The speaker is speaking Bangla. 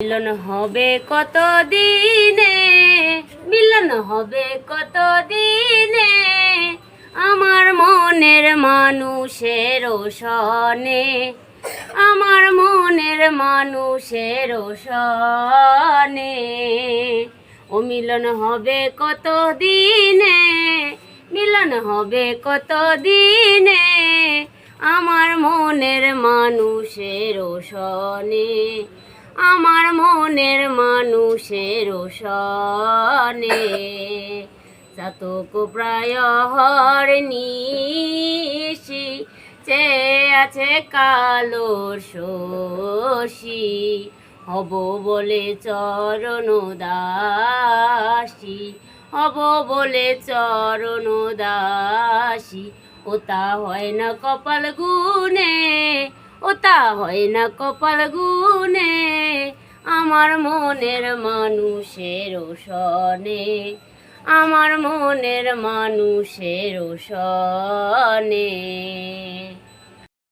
মিলন হবে কত দিনে, মিলন হবে কত দিনে, আমার মনের মানুষের সনে, আমার মনের মানুষের সনে। ও মিলন হবে কত দিনে, মিলন হবে কত দিনে, আমার মনের মানুষের সনে, আমার মনের মানুষের সনে। চাতক প্রায় হরনিশি চেয়ে আছে কালোর শশী, হব বলে চরণ দাসী, হব বলে চরণ দাসী। ওটা হয় না কপাল গুনে, ওটা হয় না কপাল গুনে, আমার মনের মানুষের সনে, আমার মনের মানুষের সনে।